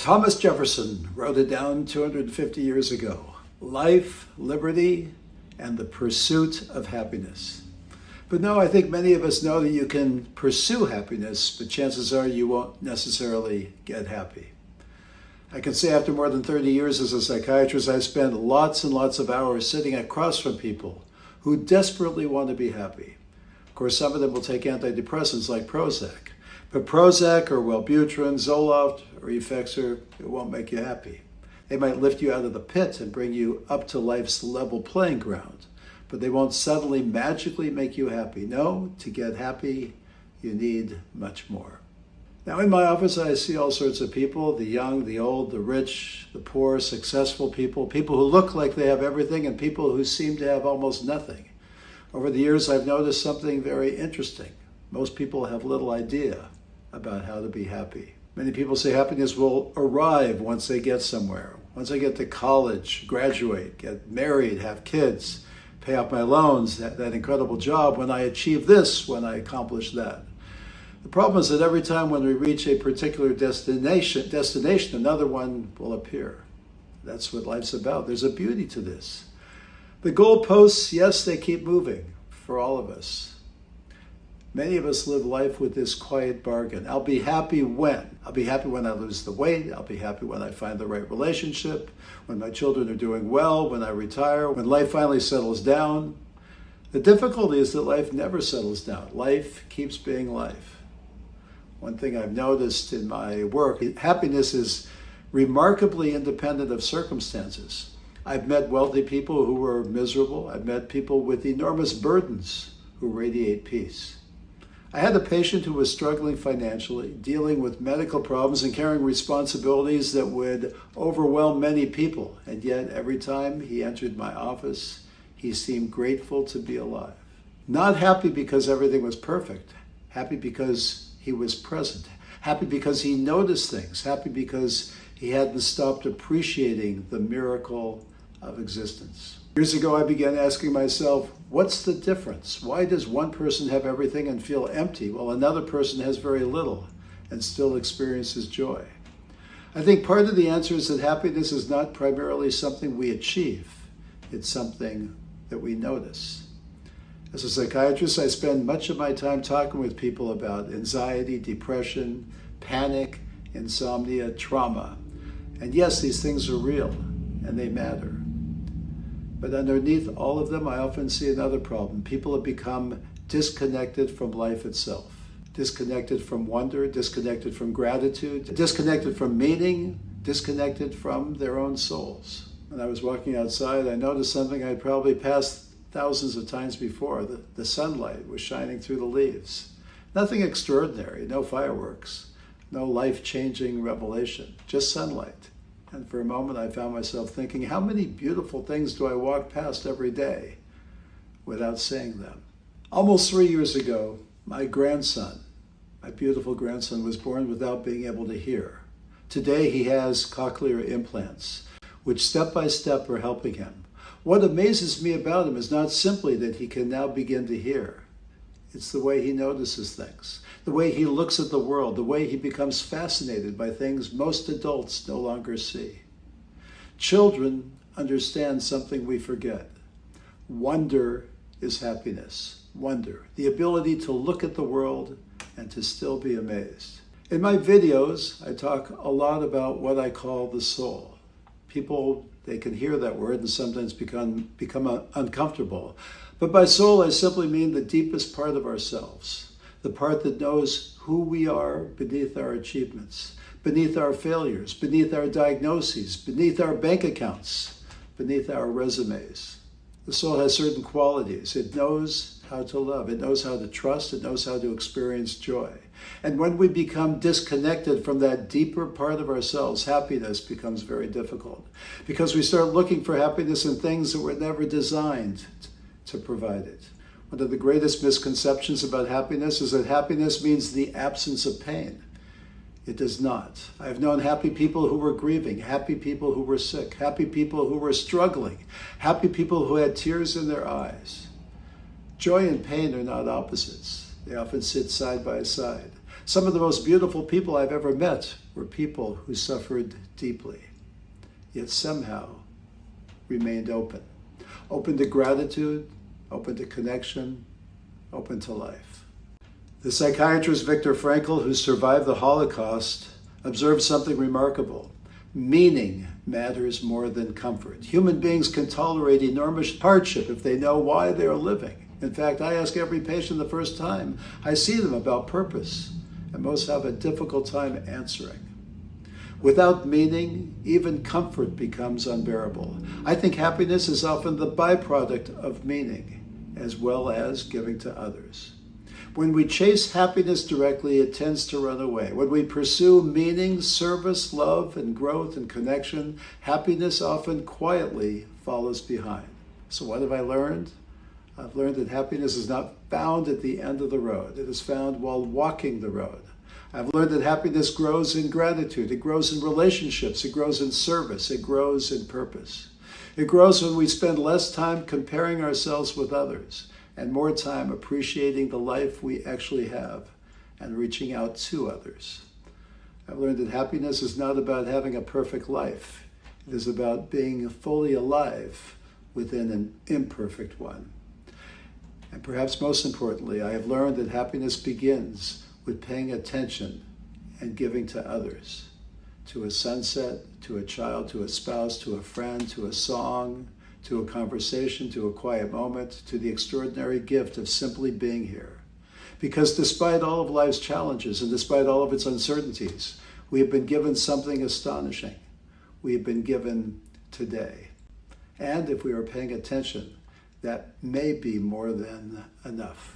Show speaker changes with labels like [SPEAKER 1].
[SPEAKER 1] Thomas Jefferson wrote it down 250 years ago. Life, liberty, and the pursuit of happiness. But no, I think many of us know that you can pursue happiness, but chances are you won't necessarily get happy. I can say after more than 30 years as a psychiatrist, I've spent lots and lots of hours sitting across from people who desperately want to be happy. Of course, some of them will take antidepressants like Prozac. But Prozac or Wellbutrin, Zoloft or Effexor, it won't make you happy. They might lift you out of the pit and bring you up to life's level playing ground, but they won't suddenly magically make you happy. No, to get happy, you need much more. Now in my office, I see all sorts of people, the young, the old, the rich, the poor, successful people, people who look like they have everything and people who seem to have almost nothing. Over the years, I've noticed something very interesting. Most people have little idea about how to be happy. Many people say happiness will arrive once they get somewhere. Once I get to college, graduate, get married, have kids, pay off my loans, that incredible job, when I achieve this, when I accomplish that. The problem is that every time when we reach a particular destination, another one will appear. That's what life's about. There's a beauty to this. The goalposts, yes, they keep moving for all of us. Many of us live life with this quiet bargain. I'll be happy when? I'll be happy when I lose the weight. I'll be happy when I find the right relationship, when my children are doing well, when I retire, when life finally settles down. The difficulty is that life never settles down. Life keeps being life. One thing I've noticed in my work, happiness is remarkably independent of circumstances. I've met wealthy people who were miserable. I've met people with enormous burdens who radiate peace. I had a patient who was struggling financially, dealing with medical problems and carrying responsibilities that would overwhelm many people. And yet every time he entered my office, he seemed grateful to be alive. Not happy because everything was perfect, happy because he was present, happy because he noticed things, happy because he hadn't stopped appreciating the miracle of existence. Years ago, I began asking myself, what's the difference? Why does one person have everything and feel empty, while another person has very little and still experiences joy? I think part of the answer is that happiness is not primarily something we achieve. It's something that we notice. As a psychiatrist, I spend much of my time talking with people about anxiety, depression, panic, insomnia, trauma. And yes, these things are real and they matter. But underneath all of them, I often see another problem. People have become disconnected from life itself, disconnected from wonder, disconnected from gratitude, disconnected from meaning, disconnected from their own souls. When I was walking outside, I noticed something I'd probably passed thousands of times before. The sunlight was shining through the leaves. Nothing extraordinary, no fireworks, no life-changing revelation, just sunlight. And for a moment, I found myself thinking, how many beautiful things do I walk past every day without seeing them? Almost 3 years ago, my grandson, my beautiful grandson, was born without being able to hear. Today, he has cochlear implants, which step by step are helping him. What amazes me about him is not simply that he can now begin to hear. It's the way he notices things, the way he looks at the world, the way he becomes fascinated by things most adults no longer see. Children understand something we forget. Wonder is happiness. Wonder, the ability to look at the world and to still be amazed. In my videos, I talk a lot about what I call the soul. People, they can hear that word and sometimes become uncomfortable. But by soul, I simply mean the deepest part of ourselves, the part that knows who we are beneath our achievements, beneath our failures, beneath our diagnoses, beneath our bank accounts, beneath our resumes. The soul has certain qualities. It knows how to love. It knows how to trust. It knows how to experience joy. And when we become disconnected from that deeper part of ourselves, happiness becomes very difficult because we start looking for happiness in things that were never designed to provide it. One of the greatest misconceptions about happiness is that happiness means the absence of pain. It does not. I've known happy people who were grieving, happy people who were sick, happy people who were struggling, happy people who had tears in their eyes. Joy and pain are not opposites. They often sit side by side. Some of the most beautiful people I've ever met were people who suffered deeply, yet somehow remained open. Open to gratitude, open to connection, open to life. The psychiatrist Viktor Frankl, who survived the Holocaust, observed something remarkable. Meaning matters more than comfort. Human beings can tolerate enormous hardship if they know why they are living. In fact, I ask every patient the first time I see them about purpose, and most have a difficult time answering. Without meaning, even comfort becomes unbearable. I think happiness is often the byproduct of meaning, as well as giving to others. When we chase happiness directly, it tends to run away. When we pursue meaning, service, love, and growth and connection, happiness often quietly follows behind. So what have I learned? I've learned that happiness is not found at the end of the road. It is found while walking the road. I've learned that happiness grows in gratitude. It grows in relationships. It grows in service. It grows in purpose. It grows when we spend less time comparing ourselves with others and more time appreciating the life we actually have and reaching out to others. I've learned that happiness is not about having a perfect life. It is about being fully alive within an imperfect one. And perhaps most importantly, I have learned that happiness begins with paying attention and giving to others, to a sunset, to a child, to a spouse, to a friend, to a song, to a conversation, to a quiet moment, to the extraordinary gift of simply being here. Because despite all of life's challenges and despite all of its uncertainties, we have been given something astonishing. We have been given today. And if we are paying attention, that may be more than enough.